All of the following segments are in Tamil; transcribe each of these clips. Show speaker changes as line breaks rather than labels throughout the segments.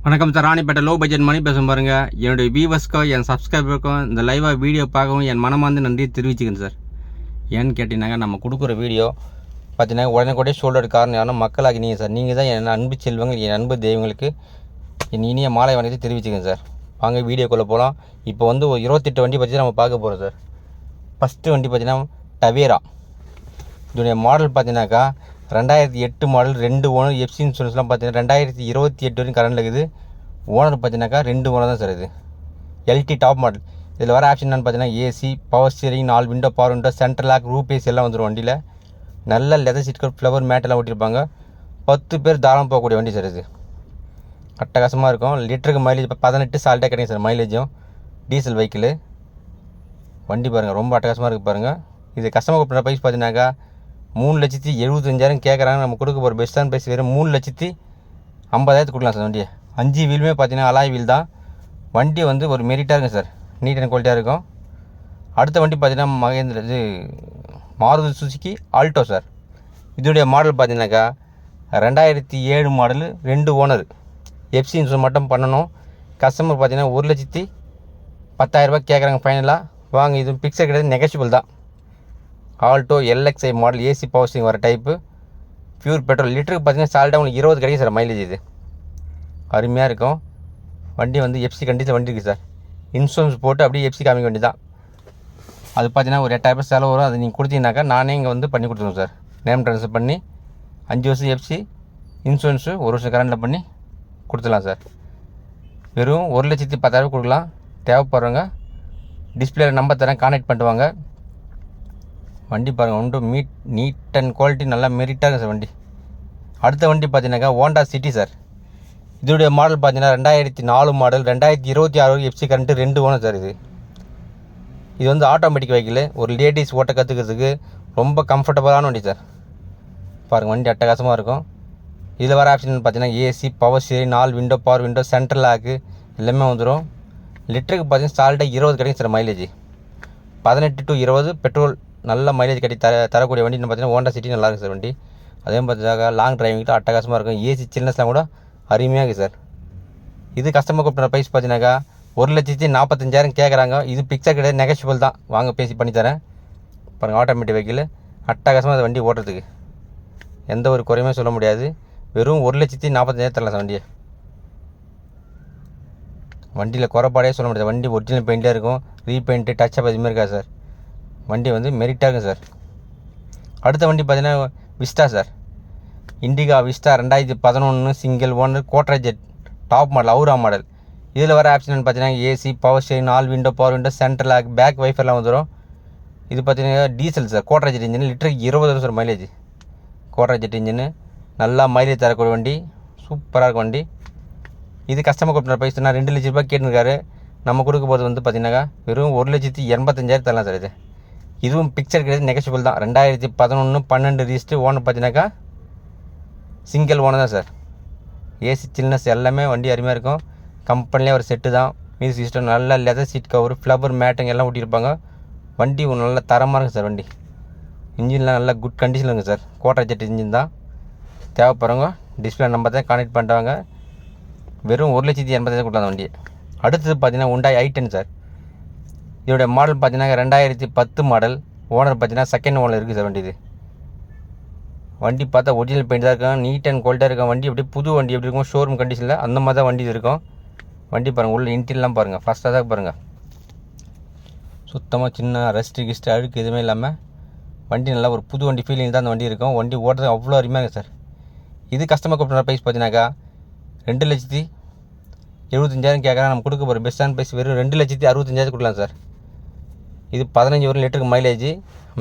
வணக்கம் சார். ராணிப்பேட்டை லோ பட்ஜெட் மணி பேசும் பாருங்கள். என்னுடைய வியூவர்ஸ்க்கும் என் சப்ஸ்கிரைபருக்கும் இந்த லைவாக வீடியோ பார்க்கவும் என் மனமார்ந்த நன்றியை தெரிவிச்சுக்கிறேன் சார். ஏன்னு கேட்டிங்கன்னாங்க, நம்ம கொடுக்குற வீடியோ பார்த்தீங்கன்னா உடனே சொல்கிற காரணம் யாரும் மக்களாகி நீங்கள் சார். நீங்கள் தான் என் அன்பு செல்வங்கள், என் அன்பு தெய்வங்களுக்கு என் இனிய மாலை வணக்கத்தை தெரிவிச்சுக்கிறேன் சார். வாங்க வீடியோக்குள்ளே போகலாம். இப்போ வந்து ஒரு 28 வண்டி பற்றி நம்ம பார்க்க போகிறோம் சார். ஃபஸ்ட்டு வண்டி பார்த்தீங்கன்னா டவேரா. இதோடைய மாடல் பார்த்தீங்கன்னாக்கா 2008 மாடல், 2 ஓனர், எஃப்சி இன்சூரன்ஸ்லாம் பார்த்தீங்கன்னா 2028 வரைக்கும் கரண்டில் இருக்குது. ஓனர் பார்த்தீங்கன்னாக்கா 2 ஓனர் தான் சார். இது எல்டி டாப் மாடல். இதில் வர ஆப்ஷன் என்னன்னு பார்த்தீங்கன்னா AC, power steering, 4 window, power window, central lock, roof AC எல்லாம் வந்துடும் வண்டியில். நல்ல leather seat cover, flower mat எல்லாம் ஓட்டியிருப்பாங்க. 10 பேர் தாராளமாக போகக்கூடிய வண்டி சார். இது அட்டகாசமாக இருக்கும். லிட்டருக்கு மைலேஜ் இப்போ 18 சால்ட்டாக கிடைக்கும் சார். மைலேஜும் டீசல் வெஹிக்கிள் வண்டி பாருங்கள், ரொம்ப அட்டகாசமாக இருக்குது பாருங்கள். இது கஸ்டமர் கொடுக்குற ப்ரைஸ் பார்த்தீங்கன்னாக்கா 3,75,000 கேட்குறாங்க. நம்ம கொடுக்க போகிற பெஸ்ட்டான ப்ரைஸ் வெறும் 3,50,000 கொடுக்கலாம் சார். வண்டியை 5 வீலுமே பார்த்தீங்கன்னா அலாய் வீல் தான். வண்டி வந்து ஒரு மெரிட்டாக இருக்கும் சார். நீட் அண்ட் குவாலிட்டியாக இருக்கும். அடுத்த வண்டி பார்த்தீங்கன்னா மாருதி சுசுகி ஆல்டோ சார். இதோடைய மாடல் பார்த்தீங்கன்னாக்கா 2007 மாடலு, 2 ஓனர், எஃப்சி இன்சூரன்ஸ் மட்டும் பண்ணணும். கஸ்டமர் பார்த்தீங்கன்னா 1,10,000 கேட்குறாங்க ஃபைனலாக. வாங்க, இது பிக்சர் கிடையாது, நெகஷியபிள் தான். Alto LXI model, AC power steering வர டைப்பு, பியூர் பெட்ரோல். லிட்டருக்கு பார்த்தீங்கன்னா சால்ட்டாக உங்களுக்கு 20 கிடைக்கும் சார் மைலேஜ். இது அருமையாக இருக்கும். வண்டி வந்து எஃப்சி கண்டிஷன் வண்டி இருக்குது சார். இன்சூரன்ஸ் போட்டு அப்படியே எஃப்சி காமிக்க வேண்டி தான். அது பார்த்தீங்கன்னா ஒரு 8,000 செலவு வரும். அது நீங்கள் கொடுத்தீங்கன்னாக்கா நானே இங்கே வந்து பண்ணி கொடுத்துருவோம் சார். நேம் ட்ரான்ஸ்ஃபர் பண்ணி 5 வருஷம் எஃப்சி இன்சூரன்ஸு 1 வருஷம் கரண்டில் பண்ணி கொடுத்துடலாம் சார். வெறும் 1,10,000 கொடுக்கலாம். தேவைப்படுறவங்க டிஸ்பிளேயில் நம்பர் தரேன், கான்டாக்ட் பண்ணிட்டு வாங்க. வண்டி பாருங்கள், ஒன்றும் நீட் அண்ட் குவாலிட்டி நல்லா மெரிட்டாக இருக்குது சார் வண்டி. அடுத்த வண்டி பார்த்தீங்கன்னாக்கா ஹோண்டா சிட்டி சார். இதோடைய மாடல் பார்த்தீங்கன்னா 2004 model, 2026 FC current, 2 owner sir. இது வந்து ஆட்டோமேட்டிக் வெஹிக்கிள். ஒரு லேடிஸ் ஓட்ட கற்றுக்கிறதுக்கு ரொம்ப கம்ஃபர்டபுளான வண்டி சார். பாருங்கள், வண்டி அட்டகாசமாக இருக்கும். இதில் வர ஆப்ஷன் பார்த்தீங்கன்னா AC, power steering, 4 window, power window, central lock எல்லாமே வந்துடும். லிட்டருக்கு பார்த்தீங்கன்னா சால்ட்டாக 20 கிடைக்கும் சார் மைலேஜ். 18 to 20 பெட்ரோல் நல்ல மைலேஜ் தரக்கூடிய வண்டி பார்த்தீங்கன்னா ஹோண்டா சிட்டி நல்லா இருக்குது சார் வண்டி. அதே பார்த்தீங்கன்னா லாங் டிரைவிங்கிட்ட அட்டகாசமாக இருக்கும். ஏசி சில்னஸ்லாம் கூட அருமையாக இருக்குது சார். இது கஸ்டமர் கூப்பிட்ற ப்ரைஸ் பார்த்தீங்கன்னாக்கா 1,45,000 கேட்குறாங்க. இது பிக்சர் கிடையாது, நெகஷியபிள் தான். வாங்க பேசி பண்ணித்தரேன். பாருங்கள், ஆட்டோமேட்டிக் வெஹிக்கிள் அட்டகாசமாக வண்டி ஓட்டுறதுக்கு எந்த ஒரு குறையுமே சொல்ல முடியாது. வெறும் 1,45,000 தரலாம் சார் வண்டியை. வண்டியில் குறைபாடே சொல்ல முடியாது. வண்டி ஒரிஜினல் பெயிண்டில் இருக்கும். ரீபெயிண்ட்டு, டச் அப் எதுவுமே இருக்காது சார். வண்டி வந்து மெரிட்டாக இருக்கும் சார். அடுத்த வண்டி பார்த்தீங்கன்னா Vista sir. Indica Vista 2011 single owner, Quadrajet top model, Aura model. இதில் வர ஆப்ஷன் பார்த்தீங்கன்னா AC, power steering, 4 window, power window, central lock, back வைஃபர்லாம் வந்துடும். இது பார்த்தீங்கன்னா diesel sir. Quadrajet engine. லிட்டருக்கு 20 வரும் sir mileage. Quadrajet engine நல்லா மைலேஜ் தரக்கூடிய வண்டி, சூப்பராக இருக்கும் வண்டி. இது கஸ்டமர் கூப்பிட்ற ப்ரைஸ் நான் 2 லட்ச ரூபாய் கேட்டுருக்காரு. நம்ம கொடுக்க போது வந்து பார்த்தீங்கன்னாக்கா வெறும் 1,85,000 தரலாம் சார். இதுவும் பிக்சர் கிடையாது, நெகஷியபிள் தான். 2011 12 ரிஜிஸ்டர். ஓனர் பார்த்தீங்கன்னாக்கா சிங்கிள் ஓனர் தான் சார். ஏசி சில்னஸ் எல்லாமே வண்டி அருமையாக இருக்கும். கம்பெனிலே ஒரு செட்டு தான். மியூசிக் சிஸ்டம், நல்ல லெதர் சீட் கவர், ஃப்ளவர் மேட்டுங்க எல்லாம் ஊட்டியிருப்பாங்க. வண்டி நல்ல தரமாக இருக்குது சார். வண்டி இன்ஜின்லாம் நல்லா குட் கண்டிஷனில் இருக்குது சார். கோட்ரா ஜெட் இன்ஜின் தான். தேவைப்படுறவங்க டிஸ்பிளே நம்பர் தான், கான்டெக்ட் பண்ணிட்டாங்க. வெறும் 1,80,000 கொடுக்கலாம் வண்டி. அடுத்தது பார்த்தீங்கன்னா ஹுண்டாய் i10 சார். இதோடைய மாடல் பார்த்தீங்கன்னா 2010 மாடல். ஓனர் பார்த்தீங்கன்னா செகண்ட் ஓனர் இருக்குது சார் வண்டி. இது வண்டி பார்த்தா ஒரிஜினல் பெயிண்ட் தான் இருக்கும். நீட் அண்ட் குவாலிட்டியாக இருக்கும். வண்டி அப்படியே புது வண்டி எப்படி இருக்கும், ஷோரூம் கண்டிஷனில் அந்த மாதிரி தான் வண்டி இருக்கும். வண்டி பாருங்கள், உள்ள இன்டீரியர்லாம் பாருங்கள், ஃபஸ்ட்டாக தான் பாருங்கள். சுத்தமாக சின்ன ரெஸ்ட்டு அழுக்கு எதுவுமே இல்லாமல் வண்டி நல்லா ஒரு புது வண்டி ஃபீலிங் தான் அந்த வண்டி இருக்கும். வண்டி ஓட்டுறது அவ்வளோ அருமையாக இருக்குது சார். இது கஸ்டமர் கூப்பிட்ற ப்ரைஸ் பார்த்தீங்கன்னாக்கா 2,75,000 கேட்குறாங்க. நம்ம கொடுக்க போகிற பெஸ்ட்டான ப்ரைஸ் வெறும் 2,65,000 கொடுக்கலாம் சார். இது 15 வரும் லிட்டருக்கு மைலேஜ்.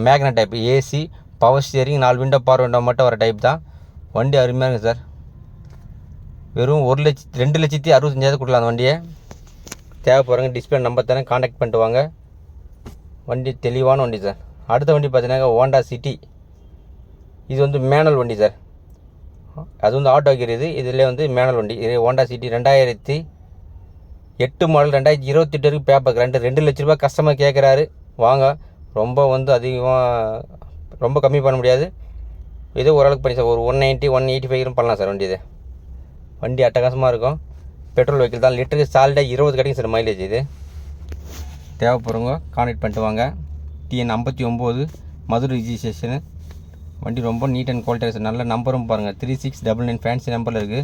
மேக்னா type, AC, power steering, 4 window, power window மட்டும் வர டைப் தான். வண்டி அருமையாக இருக்குது சார். வெறும் 2,65,000 கொடுக்கலாம் அந்த வண்டியை. தேவைப்படுறவங்க டிஸ்பிளே நம்பர் தரேன், கான்டாக்ட் பண்ணிட்டு வாங்க. வண்டி தெளிவான வண்டி சார். அடுத்த வண்டி பார்த்தீங்கன்னா ஹோண்டா சிட்டி. இது வந்து மேனுவல் வண்டி சார். அது வந்து ஆட்டோ கியர். இதில் வந்து மேனுவல் வண்டி. இது ஹோண்டா சிட்டி 2008 மாடல், 2028 வரைக்கும் பேப்பர் கரண்ட். 2 லட்ச ரூபாய் கஸ்டமர் கேட்குறாரு. வாங்க, ரொம்ப வந்து அதிகமாக ரொம்ப கம்மி பண்ண முடியாது. ஏதோ ஓரளவுக்கு பண்ணி சார். ஒரு 190 185 பண்ணலாம் சார் வண்டி. இது வண்டி அட்டகாசமாக இருக்கும். பெட்ரோல் வெஹிக்கிள் தான். லிட்டருக்கு சாலிடாக 20 கிடைக்கும் சார் மைலேஜ். இது தேவைப்படுறவங்க கான்டாக்ட் பண்ணிட்டு வாங்க. TN 59 மதுரை ரிஜிஸ்ட்ரேஷனு. வண்டி ரொம்ப நீட் அண்ட் குவாலிட்டியாக சார். நல்ல நம்பரும் பாருங்கள், 3699 ஃபேன்சி நம்பரில் இருக்குது.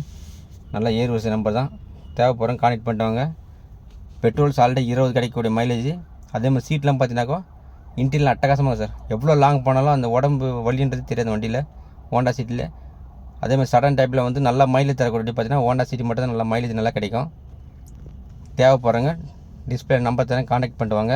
நல்ல ஏர் வரிசை நம்பர் தான். தேவைப்படுறவங்க கான்டாக்ட் பண்ணிட்டு வாங்க. பெட்ரோல் சாலிடாக 20 கிடைக்கக்கூடிய மைலேஜ். அதே மாதிரி சீட்லாம் பார்த்தீங்கன்னாக்கோ இன்டீரியல் அட்டகாசமாக சார். எவ்வளோ லாங் போனாலும் அந்த உடம்பு வலின்றது தெரியாது வண்டியில், ஹோண்டா சீட்டில். அதே மாதிரி சடன் டைப்பில் வந்து நல்லா மைலேஜ் தரக்கூடிய பார்த்தீங்கன்னா ஹோண்டா சீட்டு மட்டும் தான் நல்லா மைலேஜ் நல்லா கிடைக்கும். தேவைப்படுறவங்க டிஸ்பிளே நம்பர் தரேன், கான்டாக்ட் பண்ணுவாங்க.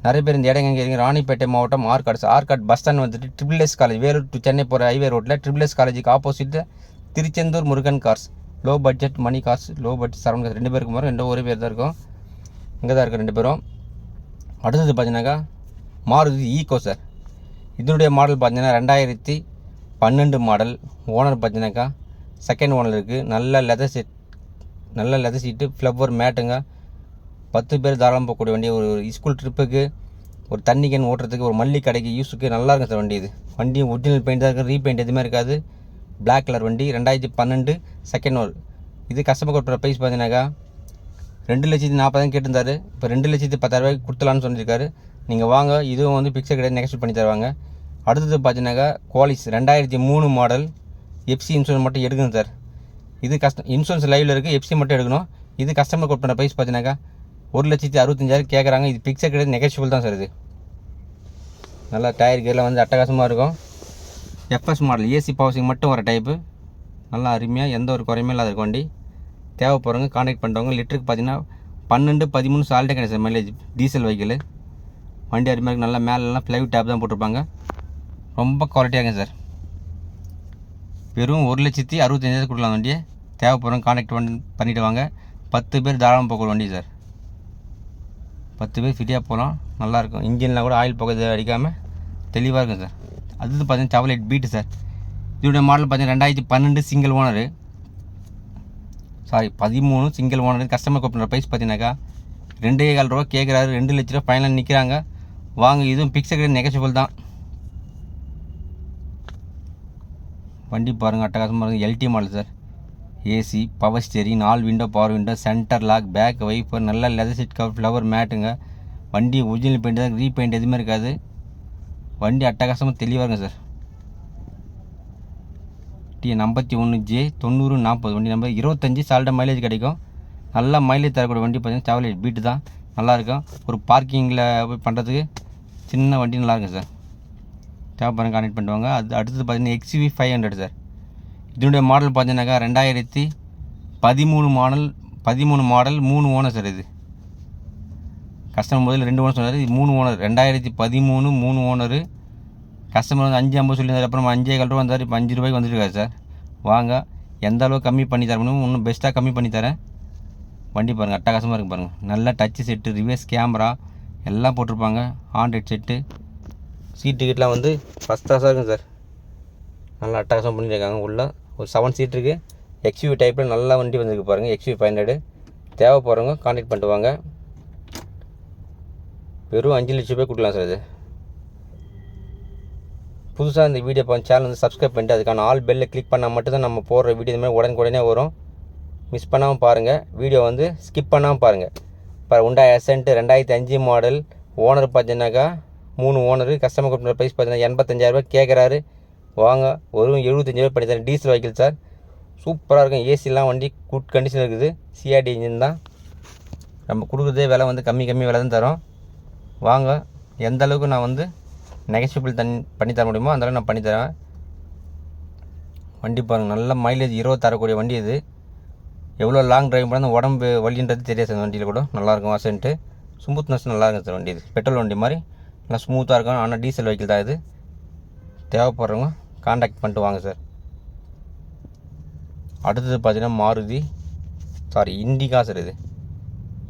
நிறைய பேர் இந்த இடம் எங்கே இருக்கீங்க? ராணிப்பேட்டை மாவட்டம் ஆர்காட் பஸ் ஸ்டாண்ட் வந்துட்டு SSS college, Vellore to Chennai போகிற ஹைவே ரோட்டில் SSS காலேஜுக்கு ஆப்போசிட்டில் Tiruchendur Murugan cars. Low budget Mani cars, low budget Saravana cars 2 பேருக்கு மாதிரி ஒரே பேர் தான் இருக்கும். இங்கே தான் இருக்கும் 2 பேரும். அடுத்தது பார்த்தீங்கன்னாக்கா மாருதி ஈகோ சார். இதனுடைய மாடல் பார்த்தீங்கன்னா 2012 மாடல். ஓனர் பார்த்தீங்கன்னாக்கா செகண்ட் ஓனர் இருக்குது. நல்ல லெதர் சீட்டு, ஃப்ளவர் மேட்டுங்க. 10 பேர் தாராளம் போகக்கூடிய வண்டி. ஒரு ஸ்கூல் ட்ரிப்புக்கு, ஒரு தண்ணி கேன் ஓட்டுறதுக்கு, ஒரு மல்லி கடைக்கு யூஸுக்கு நல்லா இருக்கும் சார் வண்டி. இது வண்டி ஒரிஜினல் பெயிண்ட் தான் இருக்குது, ரீபெயிண்ட் எதுவுமே இருக்காது. பிளாக் கலர் வண்டி, 2012 செகண்ட் ஓனர். இது கஸ்டமர் கொடுக்குற ப்ரைஸ் பார்த்தீங்கன்னாக்கா 2,40,000 கேட்டிருந்தாரு. இப்போ 2,10,000 கொடுத்தலான்னு சொல்லியிருக்காரு. நீங்கள் வாங்க, இதுவும் வந்து பிக்சர் கிடையாது, நெகஸ்ட் பண்ணி தருவாங்க. அடுத்தது பார்த்தீங்கன்னாக்கா குவாலிஸ் 2003 மாடல். எஃப்சி இன்சூரன்ஸ் மட்டும் எடுக்கணும் சார். இது இன்சூரன்ஸ் லைவில் இருக்குது, எஃப்சி மட்டும் எடுக்கணும். இது கஸ்டமர் கொடுக்குற ப்ரைஸ் பார்த்தீங்கன்னாக்கா 1,65,000 கேட்குறாங்க. இது பிக்சர் கிடையாது, நெகஸ்டபிள் தான் சார். இது நல்லா டயர் கேரில் வந்து அட்டகாசமாக இருக்கும். FS மாடல், ஏசி பவர்சிங் மட்டும் வர டைப்பு. நல்லா அருமையாக, எந்த ஒரு குறையுமே இல்லாத இருக்கும் வண்டி. தேவைப்படுறவங்க கான்டாக்ட் பண்ணுறவங்க. லிட்டருக்கு பார்த்தீங்கன்னா 12-13 சால்ட்டே கிடையாது சார் மைலேஜ். டீசல் வெஹிக்கிள் வண்டி அருமையாக நல்லா மேலெலாம் ஃப்ளைவ் டேப் தான் போட்டிருப்பாங்க. ரொம்ப குவாலிட்டியாக இருக்கும் சார். வெறும் 1,65,000 கொடுக்கலாம் வண்டியை. தேவைப்படுறவங்க கான்டாக்ட் பண்ணிவிட்டு வாங்க. 10 பேர் தாராளம் போகக்கூடிய வண்டி சார். 10 பேர் ஃப்ரீயாக போகலாம். நல்லாயிருக்கும். இன்ஜின்லாம் கூட ஆயில் புகை அடிக்காமல் தெளிவாக இருக்கும் சார். அடுத்து பார்த்தீங்கன்னா செவர்லெட் பீட்டு சார். இதோடைய மாடல் பார்த்தீங்கன்னா 2012 single owner, 13 single owner. Customer கூப்பிட்ற ப்ரைஸ் பார்த்தீங்கன்னாக்கா 2,15,000 ரூபா கேட்குறாரு. 2 லட்ச ரூபா ஃபைனல் நிற்கிறாங்க. வாங்க, இதுவும் பிக்சர் கிடையாது, நெகஷியபிள் தான். வண்டி பாருங்கள், அட்டகாசமாக இருக்கும். LT model sir. AC, power steering, 4 window, power window, centre lock, back wiper, நல்ல லெதர் சீட் கவர், ஃப்ளவர் மேட்டுங்க. வண்டி ஒரிஜினல் பெயிண்ட் தான், ரீபெயிண்ட் எதுவுமே இருக்காது. வண்டி அட்டகாசமாக தெளிவாக இருக்கும் சார். TN 51J 9040 வண்டி நம்பர். 25 சால்டாக மைலேஜ் கிடைக்கும். நல்லா மைலேஜ் தரக்கூடிய வண்டி பார்த்தீங்கன்னா செவர்லெட் பீட்டு தான். நல்லாயிருக்கும். ஒரு பார்க்கிங்கில் போய் பண்ணுறதுக்கு சின்ன வண்டி நல்லாயிருக்கும் சார். தேவைப்படுற கான்டெக்ட் பண்ணுவாங்க. அது அடுத்தது பார்த்தீங்கன்னா XUV 500 சார். இதனுடைய மாடல் பார்த்தீங்கன்னாக்கா 2013 மாடல் 3 ஓனர் சார். இது கஸ்டமர் முதல்ல 2 ஓனர் சொன்னார், இது 3 ஓனர். 2013 3 ஓனரு. கஸ்டமர் வந்து 5,50 சொல்லியிருந்தார். அப்புறம் 5,15 ரூபா வந்தார். இப்போ 5 ரூபாய்க்கு வந்துருக்காரு சார். வாங்க, எந்த அளவுக்கு கம்மி பண்ணி தரணும், இன்னும் பெஸ்ட்டாக கம்மி பண்ணி தரேன். வண்டி பாருங்கள், அட்டகாசமாக இருக்குது பாருங்கள். நல்ல டச்சு செட்டு, ரிவர்ஸ் கேமரா எல்லாம் போட்டிருப்பாங்க. ஆண்ட்ராய்ட் செட்டு, சீட் டிக்கெட்லாம் வந்து ஃபஸ்ட் கிளாஸாக இருக்கும் சார். நல்லா அட்டகாசம் பண்ணியிருக்காங்க. உள்ள ஒரு 7 சீட் இருக்குது. XUV டைப்பில் நல்லா வண்டி வந்துருக்கு பாருங்கள். XUV 500 தேவைப்படுறவங்க கான்டாக்ட் பண்ணிட்டு வாங்க. வெறும் 5 லட்ச ரூபாய் கொடுக்கலாம் சார். இது புதுசாக இந்த வீடியோ சேனல் வந்து சப்ஸ்கிரைப் பண்ணிட்டு அதுக்கான ஆல் பெல்லை கிளிக் பண்ணால் மட்டும்தான் நம்ம போடுற வீடியோ இந்த மாதிரி உடனே வரும். மிஸ் பண்ணாமல் பாருங்கள். வீடியோ வந்து ஸ்கிப் பண்ணாமல் பாருங்கள். இப்போ Hyundai Accent 2005 மாடல். ஓனர் பார்த்தீங்கன்னாக்கா 3 ஓனரு. கஸ்டமர் கொடுக்குற ப்ரைஸ் பார்த்தீங்கன்னா 85,000 ரூபாய் கேட்குறாரு. வாங்க, ஒரு 75 ரூபாய் பண்ணி தரேன். Diesel vehicle sir. சூப்பராக இருக்கும். ஏசிலாம் வண்டி குட் கண்டிஷன் இருக்குது. CRD இன்ஜின் தான். நம்ம கொடுக்குறதே விலை வந்து கம்மி விலை தான் தரோம். வாங்க, எந்த அளவுக்கு நான் வந்து நெகஷியபிள் பண்ணி தர முடியுமோ அந்தளவுக்கு நான் பண்ணித்தரேன். வண்டி பாருங்கள், நல்ல மைலேஜ் 20 தரக்கூடிய வண்டி இது. எவ்வளோ லாங் டிரைவ் பண்ணால் உடம்பு வலின்றது தெரியாது சார். வண்டியில் கூட நல்லாயிருக்கும். வாசன்ட்டு ஸ்மூத்னஸ் நல்லாயிருக்கும் சார் வண்டி. இது பெட்ரோல் வண்டி மாதிரி நல்லா ஸ்மூத்தாக இருக்கும். ஆனால் டீசல் வெஹிக்கிள் தான் இது. தேவைப்படுறவங்க கான்டாக்ட் பண்ணிட்டு வாங்க சார். அடுத்தது பார்த்தீங்கன்னா இண்டிகா சார். இது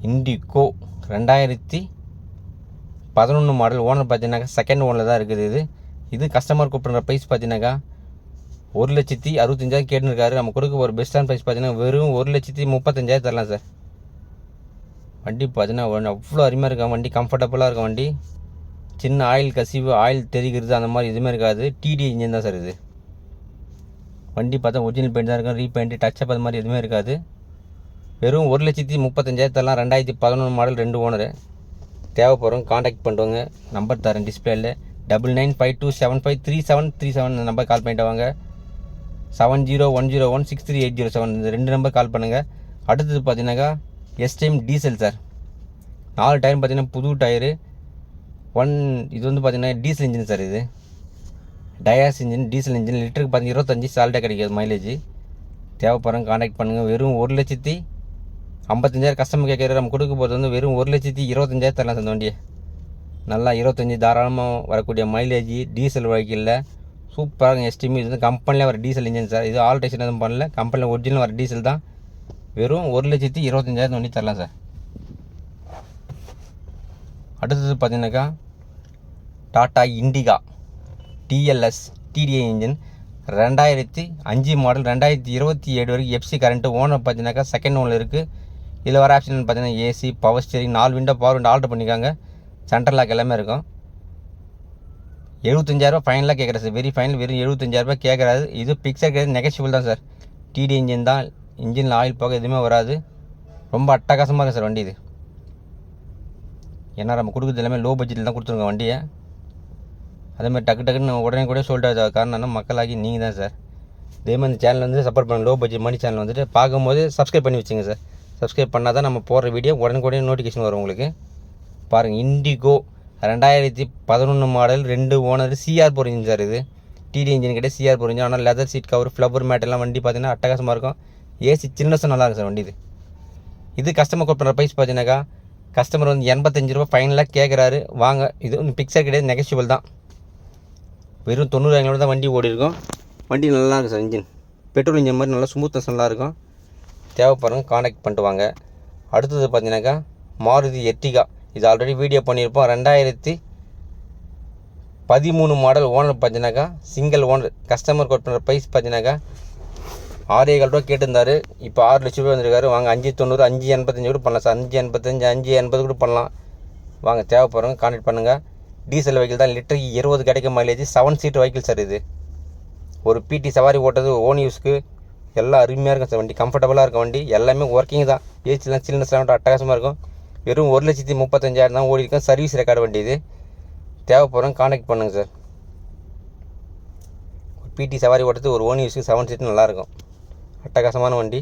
இண்டிகோ 2011 மாடல். ஓனர் பார்த்தீங்கன்னாக்கா செகண்ட் ஓனரில் தான் இருக்குது. இது கஸ்டமர் கூப்பிட்ற ப்ரைஸ் பார்த்தீங்கன்னாக்கா 1,65,000 கேட்டுருக்காரு. நம்ம கொடுக்க ஒரு பெஸ்ட்டான ப்ரைஸ் பார்த்தீங்கன்னா வெறும் 1,35,000 தரலாம் சார். வண்டி பார்த்தீங்கன்னா அவ்வளோ அருமையாக இருக்கும். வண்டி கம்ஃபர்டபுளாக இருக்கும். வண்டி சின்ன ஆயில் கசிவு, ஆயில் தெரிகிறது அந்த மாதிரி எதுவுமே இருக்காது. TD இன்ஜின் தான் சார் இது. வண்டி பார்த்தா ஒரிஜினல் பெயிண்ட் தான் இருக்கும். ரீபெயிண்ட், டச்சப் அது மாதிரி எதுவுமே இருக்காது. வெறும் 1,35,000 தரலாம். 2011 மாடல் 2 ஓனரு. தேவைப்படுறோம் காண்டாக்ட் பண்ணுவாங்க. நம்பர் தரேன் டிஸ்பிளேல. 9952753737 இந்த நம்பர் கால் பண்ணிட்டு வாங்க. 7010163807 இந்த 2 நம்பர் கால் பண்ணுங்கள். அடுத்தது பார்த்தீங்கன்னாக்கா எஸ்டைம் டீசல் சார். 4 டயர் பார்த்தீங்கன்னா புது டயரு. இது வந்து பார்த்தீங்கன்னா டீசல் இன்ஜின் சார். இது டயாஸ் இன்ஜின், டீசல் இன்ஜின். லிட்டருக்கு பார்த்தீங்கன்னா 25 சால்ட்டாக கிடைக்காது மைலேஜ். தேவைப்படுறோம் காண்டாக்ட் பண்ணுங்கள். வெறும் 1,55,000 கஸ்டமர் கேட்குற நம்ம கொடுக்க போகிறது வந்து வெறும் 1,25,000 தரலாம் சார். இந்த வண்டியை நல்லா 25 தாராளமாக வரக்கூடிய மைலேஜ் டீசல் வெஹிக்கிளில் சூப்பராக எஸ்டிமி. இது வந்து கம்பெனியில் வர டீசல் இன்ஜின் சார். இது ஆல்ட்ரேஷன் எதுவும் பண்ணல, கம்பெனியில் ஒரிஜினல் வர டீசல் தான். வெறும் 1,25,000 வண்டி தரலாம் சார். அடுத்தது பார்த்தீங்கன்னாக்கா Tata Indica DLS DTI engine 2005 model 2027 வரைக்கும் எஃப்சி கரண்ட்டு. ஓனர் பார்த்தீங்கன்னாக்கா செகண்ட் ஓனில் இருக்குது. இதில் வர ஆப்ஷன் பார்த்தீங்கன்னா AC, power steering, 4 window power window order பண்ணிக்காங்க. சென்ட்ரல் லாக் எல்லாமே இருக்கும். 75,000 ஃபைனலாக கேட்குறேன் சார். வெரி ஃபைனல் வெறும் 75,000 கேட்குறாரு. இது பிக்சர் கிடையாது, நெகஷியபிள் தான் சார். டிடி இன்ஜின் தான். இன்ஜினில் ஆயில் போக எதுவுமே வராது. ரொம்ப அட்டகாசமாக இருக்கும் சார் வண்டி இது. ஏன்னா நம்ம கொடுக்குறது எல்லாமே லோ பட்ஜெட்டில் தான் கொடுத்துருங்க வண்டியை. அதேமாதிரி டக்குன்னு உடனே கூட சொல்லிட்டு காரணம் மக்களாகி நீங்கள் தான் சார். இதேமாதிரி இந்த சேனல் வந்து சப்போர்ட் பண்ண. லோ பட்ஜெட் மணி சேனல் வந்துட்டு பார்க்கும்போது சப்ஸ்கிரைப் பண்ணி வச்சுங்க சார். சப்ஸ்கிரைப் பண்ணால் தான் நம்ம போடுற வீடியோ உடனே நோட்டிஃபிகேஷன் வரும் உங்களுக்கு. பாருங்கள், Indigo 2011 model 2 owner CR4 engine sir. இது டிடி இன்ஜின் கிடையாது, CR4 இன்ஜின். ஆனால் leather seat cover, flower mat எல்லாம் வண்டி பார்த்தீங்கன்னா அட்டகாசமாக இருக்கும். ஏசி சின்னஸும் நல்லா இருக்கும் சார் வண்டி. இது கஸ்டமர் கோட் பண்ணுற ப்ரைஸ் பார்த்தீங்கன்னாக்கா கஸ்டமர் வந்து 85 ரூபா ஃபைனலாக கேட்குறாரு. வாங்க, இது ஒன்றும் பிக்சர் கிடையாது, நெகஷியபிள் தான். வெறும் 90,000 தான் வண்டி ஓடி இருக்கும். வண்டி நல்லா இருக்கும் சார். இன்ஜின் பெட்ரோல் இன்ஜின் மாதிரி நல்லா ஸ்மூத்னஸ் நல்லா இருக்கும். தேவைப்படுறவங்க காண்டாக்ட் பண்ணிட்டு வாங்க. அடுத்தது பார்த்தீங்கன்னாக்கா மாருதி எர்டிகா. இது ஆல்ரெடி வீடியோ பண்ணியிருப்போம். 2013 மாடல். ஓனர் பார்த்தீங்கன்னாக்கா சிங்கிள் ஓனர். கஸ்டமர் கோட் பண்ணுற ப்ரைஸ் பார்த்தீங்கன்னாக்கா 6,700 ரூபா கேட்டிருந்தாரு. இப்போ 6 லட்ச ரூபா வந்திருக்காரு. வாங்க, 5,90, 5,85 கூட பண்ணலாம் சார். 5,85, 5,80 கூட பண்ணலாம். வாங்க, தேவைப்படுறவங்க காண்டாக்ட் பண்ணுங்கள். டீசல் வெஹிக்கிள் தான். லிட்டருக்கு 20 கிடைக்கும் மைலேஜ். 7 seat vehicle sir. இது ஒரு பிடி சவாரி ஓட்டுறது, ஓன் யூஸ்க்கு எல்லாம் அருமையாக இருக்கும் சார். வண்டி கம்ஃபர்டபுளாக இருக்கும். வண்டி எல்லாமே ஒர்க்கிங் தான். ஏசிலாம் சில்னஸ்லாம் அட்டகாசமாக இருக்கும். வெறும் 1,35,000 தான் ஓடி இருக்கும். சர்வீஸ் ரெக்கார்டு வண்டி இது. தேவைப்படுறவங்க காண்டாக்ட் பண்ணுங்கள் சார். ஒரு பிடி சவாரி ஓட்டுறது, ஒரு ஓன் யூஸ்க்கு 7 சீட் நல்லாயிருக்கும். அட்டகாசமான வண்டி.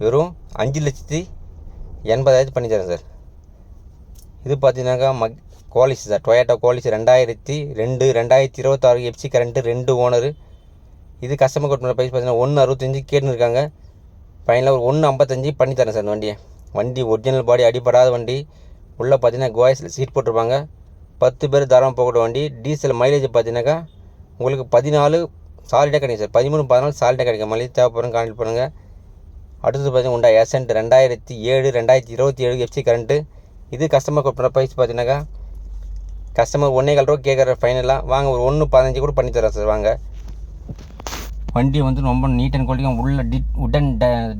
வெறும் 5,80,000 பண்ணி தரேன் சார். இது பார்த்தீங்கன்னாக்கா Qualis sir. Toyota Qualis 2002 2026 FC current 2 owner. இது கஸ்டமர் கோட் பண்ணுற ப்ரைஸ் பார்த்தீங்கன்னா 1,65 கேட்டுன்னு இருக்காங்க. ஃபைனலாக ஒரு 1,55 பண்ணி தரேன் சார். இந்த வண்டியை வண்டி ஒரிஜினல் பாடி, அடிப்படாத வண்டி. உள்ளே பார்த்தீங்கன்னா கோயஸில் சீட் போட்டிருப்பாங்க. 10 பேர் தாராளமாக போகக்கூடிய வண்டி. டீசல் மைலேஜ் பார்த்தீங்கன்னாக்கா உங்களுக்கு 14 சாலிடாக கிடைக்கும் சார். 13, 14 சாலிடாக கிடைக்கும். மைலேஜ் தேவைப்படுறோம் கான்டெக்ட் பண்ணுங்கள். அடுத்தது பார்த்தீங்கன்னா உண்டா எசன்ட் 2007 2027 எஃப்சி கரண்ட்டு. இது கஸ்டமர் கோட் பண்ணுற ப்ரைஸ் பார்த்தீங்கன்னாக்கா கஸ்டமர் 1,400 ரூபா கேட்குற ஃபைனலாக. வாங்க, ஒரு 1,15 கூட பண்ணி தரேன் சார். வாங்க, வண்டி வந்து ரொம்ப நீட் அண்ட் குவாலிட்டியும். உள்ள உடன்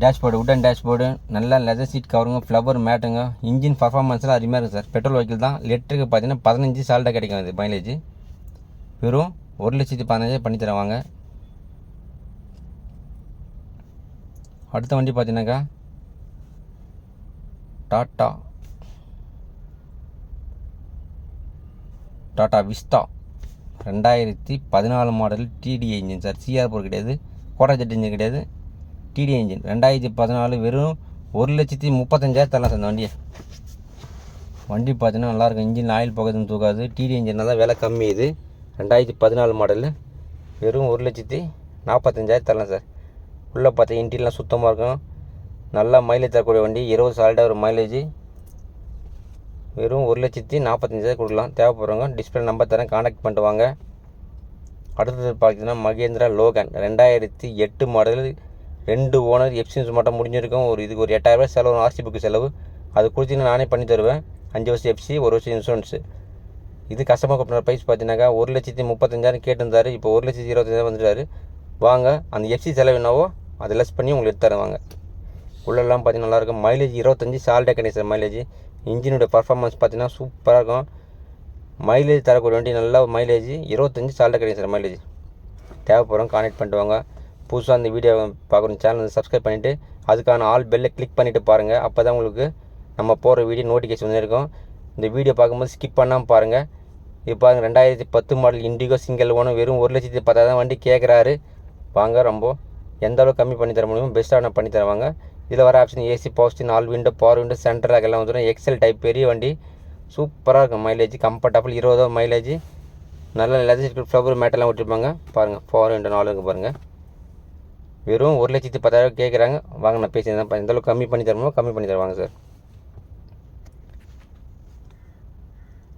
டேஷ்போர்டு, நல்லா லெதர் சீட் கவருங்க, ஃப்ளவர் மேட்டுங்க. இன்ஜின் பர்ஃபார்மன்ஸ்லாம் அருமையாக இருக்குது சார். பெட்ரோல் வெஹிக்கிள் தான். லிட்டருக்கு பார்த்தீங்கன்னா 15 சால்ட்டாக கிடைக்கும் இது மைலேஜ். வெறும் 1,15,000 பண்ணி தரேன். வாங்க, அடுத்த வண்டி பார்த்தீங்கன்னாக்கா tata Vista 2014 model DTI engine sir. CR4 கிடையாது, கோட்டா ஜெட் இன்ஜின் கிடையாது, டிடிஐ இன்ஜின். 2014 வெறும் 1,35,000 தரலாம் சார். இந்த வண்டியை வண்டி பார்த்தீங்கன்னா நல்லாயிருக்கும். இன்ஜின் ஆயில் போகிறதுன்னு தூக்காது. டிடி இன்ஜின் தான் விலை கம்மி. இது 2014 மாடலு. வெறும் 1,45,000 தரலாம் சார். உள்ளே பார்த்தா இன்டீரியர்லாம் சுத்தமாக இருக்கும். நல்லா மைலேஜ் தரக்கூடிய வண்டி. 20 சாலிடாக ஒரு மைலேஜ். வெறும் 1,45,000 கொடுக்கலாம். தேவைப்படுறவங்க டிஸ்பிளே நம்பர் தரேன், காண்டாக்ட் பண்ணிட்டு வாங்க. அடுத்தது பார்த்தீங்கன்னா மகேந்திரா லோகன் 2008 மாடல் 2 ஓனர். எஃப்சின்ஸ் மட்டும் முடிஞ்சிருக்கும். இதுக்கு ஒரு 8,000 ரூபாய் செலவு, ஆர்சி புக்கு செலவு. அது கொடுத்தீங்கன்னா நானே பண்ணி தருவேன். 5 வருஷம் எஃப்சி, 1 வருஷம் இன்சூரன்ஸு. இது கஸ்டமர் கம்பெனி ப்ரைஸ் பார்த்தீங்கன்னாக்கா 1,35,000 கேட்டிருந்தாரு. இப்போ 1,25,000 வந்துட்டாரு. வாங்க, அந்த எஃப்சி செலவு என்னவோ அதை லெஸ் பண்ணி உங்களுக்கு எடுத்து தரேன். வாங்க, உள்ளெல்லாம் பார்த்தீங்கன்னா நல்லாயிருக்கும். மைலேஜ் 25 சால்டாக கிடையாது மைலேஜ். இன்ஜினோட பர்ஃபார்மன்ஸ் பார்த்தீங்கன்னா சூப்பராக இருக்கும். மைலேஜ் தரக்கூடிய வண்டி. நல்லா மைலேஜ் 25 சால்டாக கிடைக்கும் சார் மைலேஜ். தேவைப்படுறோம் கான்டெக்ட் பண்ணிட்டு வாங்க. புதுசாக அந்த வீடியோ பார்க்குற சேனல் சப்ஸ்கிரைப் பண்ணிவிட்டு அதுக்கான ஆல் பெல்லை கிளிக் பண்ணிவிட்டு பாருங்கள். அப்போ தான் உங்களுக்கு நம்ம போகிற வீடியோ நோட்டிஃபிகேஷன் வந்து இருக்கும். இந்த வீடியோ பார்க்கும்போது ஸ்கிப் பண்ணாமல் பாருங்கள். இது பாருங்கள் 2010 மாடல் இண்டிகோ சிங்கிள் ஓனர் வெறும் 1,10,000 வண்டி கேட்குறாரு. வாங்க ரொம்ப எந்த அளவுக்கு கம்மி பண்ணி தர முடியுமோ பெஸ்ட்டாக நான் பண்ணி தருவாங்க. இதில் வர option AC, power, 4 window, power window, centre எல்லாம் வந்துடும். எக்ஸல் டைப் பெரிய வண்டி சூப்பராக இருக்கும். Mileage comfortable 20 mileage. நல்ல லெதர் ஃப்ளவர் மேட்டெல்லாம் விட்டுருப்பாங்க. பாருங்கள் பவர் விண்டோ 4 இருக்குது பாருங்கள். வெறும் 1,10,000 கேட்குறாங்க. வாங்க நான் பேசியிருந்தேன். எந்த அளவுக்கு கம்மி பண்ணி தரணுமோ கம்மி பண்ணி தருவாங்க சார்.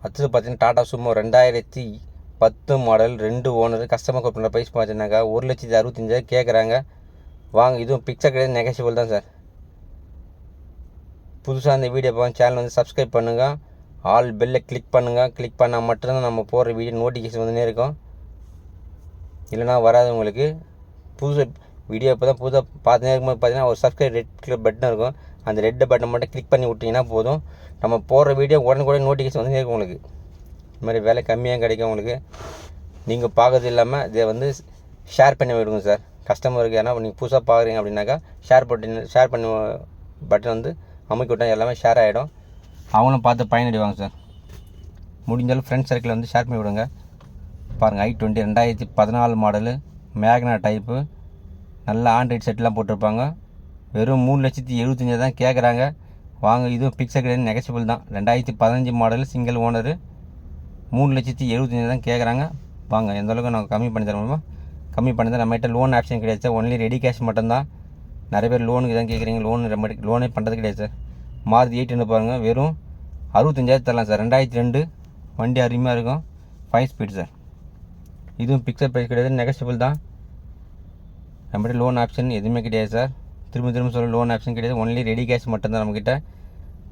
அடுத்தது பார்த்தீங்கன்னா Tata Sumo 2010 model 2 owner. Customer code பண்ணுற ப்ரைஸ் பார்த்தீங்கன்னாக்கா 1,65,000 கேட்குறாங்க. வாங்க இதுவும் பிக்சர் கிடையாது, நெகஷியபிள் தான் சார். புதுசாக இந்த வீடியோ பார்க்க சேனல் வந்து சப்ஸ்கிரைப் பண்ணுங்கள். ஆல் பெல்லை கிளிக் பண்ணுங்கள். கிளிக் பண்ணால் மட்டும்தான் நம்ம போடுற வீடியோ நோட்டிஃபிகேஷன் வந்துனே இருக்கும். இல்லைனா வராது உங்களுக்கு. புதுசு வீடியோ இப்போ தான் புதுசாக பார்த்துனே இருக்கும்போது பார்த்தீங்கன்னா ஒரு சப்ஸ்கிரைப் ரெட் கலர் பட்டன் இருக்கும். அந்த ரெட் பட்டன் மட்டும் கிளிக் பண்ணி விட்டிங்கன்னா போதும். நம்ம போடுற வீடியோ உடனே நோட்டிஃபிகேஷன் வந்துனே இருக்கும் உங்களுக்கு. இது மாதிரி விலை கம்மியாக கிடைக்கும் உங்களுக்கு. நீங்கள் பார்க்கறது இல்லாமல் இதை வந்து ஷேர் பண்ணி விடுங்க சார் கஸ்டமருக்கு. ஏன்னா நீங்கள் புதுசாக பார்க்குறீங்க அப்படின்னாக்கா ஷேர் பண்ணி பட்டன் வந்து அமைக்க விட்டால் எல்லாமே ஷேர் ஆகிடும். அவங்களும் பார்த்து பயனடைவாங்க சார். முடிஞ்சாலும் ஃப்ரெண்ட்ஸ் சர்க்கிளில் வந்து ஷேர் பண்ணி விடுங்க. பாருங்கள் i20 2014 மாடலு மேக்னா டைப்பு. நல்ல ஆண்ட்ராய்ட் செட்லாம் போட்டிருப்பாங்க. வெறும் 3,75,000 தான் கேட்குறாங்க. வாங்க இதுவும் பிக்சர் கிடையாது, நெகஷியபிள் தான். 2015 மாடல் சிங்கிள் ஓனரு 3,75,000 தான் கேட்குறாங்க. வாங்க எந்த அளவுக்கு நாங்கள் கம்மி பண்ணி தர முடியுமோ கம்மி பண்ணி தான். நம்மகிட்ட லோன் ஆப்ஷன் கிடையாது சார். ஒன்லி ரெடி கேஷ் மட்டும்தான். நிறைய பேர் லோனுக்கு தான் கேட்குறீங்க. லோனே பண்ணுறது கிடையாது சார். மாருதி 8 பாருங்கள் வெறும் 65,000 தரலாம் சார். 2002 வண்டி அருமையாக இருக்கும். 5 ஸ்பீட் சார். இதுவும் பிக்சர் ப்ரைஸ் கிடையாது, நெகஷியபிள் தான். நம்மகிட்ட லோன் ஆப்ஷன் எதுவுமே கிடையாது சார். திரும்ப சொல்ல லோன் ஆப்ஷன் கிடையாது. ஒன்லி ரெடி கேஷ் மட்டும்தான் நம்மக்கிட்ட.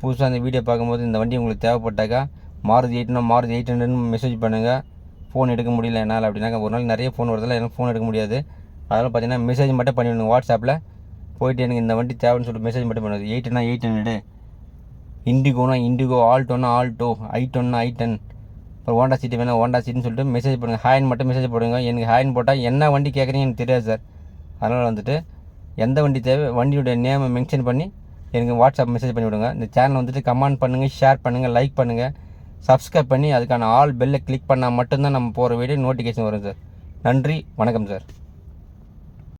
புதுசாக அந்த வீடியோ பார்க்கும்போது இந்த வண்டி உங்களுக்கு தேவைப்பட்டாக்கா மாருதி 800 மெசேஜ் பண்ணுங்கள். ஃபோன் எடுக்க முடியல என்னால் அப்படின்னாக்கா, ஒரு நாள் நிறைய ஃபோன் வரதில்ல, எனக்கு ஃபோன் எடுக்க முடியாது. அதனால் பார்த்தீங்கன்னா மெசேஜ் மட்டும் பண்ணிவிடுங்க. வாட்ஸ்அப்பில் போயிட்டு எனக்கு இந்த வண்டி தேவைன்னு சொல்லிட்டு மெசேஜ் மட்டும் பண்ணுவது. 800, இண்டிகோ, ஆல்டோனா ஆல்டோ, i10, அப்புறம் ஹோண்டா சிட்டி வேணால் ஹோண்டா சிட்டின்னு சொல்லிட்டு மெசேஜ் பண்ணுங்கள். ஹாய்ன்னு மட்டும் மெசேஜ் போடுங்க. எனக்கு ஹாய்ன்னு போட்டால் என்ன வண்டி கேட்குறீங்க எனக்கு தெரியாது சார். அதனால் வந்துட்டு எந்த வண்டி தேவை வண்டியோடைய நேமை மென்ஷன் பண்ணி எனக்கு வாட்ஸ்அப் மெசேஜ் பண்ணி விடுங்க. இந்த சேனல் வந்துட்டு கமெண்ட் பண்ணுங்கள், ஷேர் பண்ணுங்கள், லைக் பண்ணுங்கள், சப்ஸ்கிரைப் பண்ணி அதுக்கான ஆல் பெல்லை கிளிக் பண்ணால் மட்டும்தான் நம்ம போகிற வீடியோ நோட்டிஃபிகேஷன் வரும் சார். நன்றி, வணக்கம் சார்.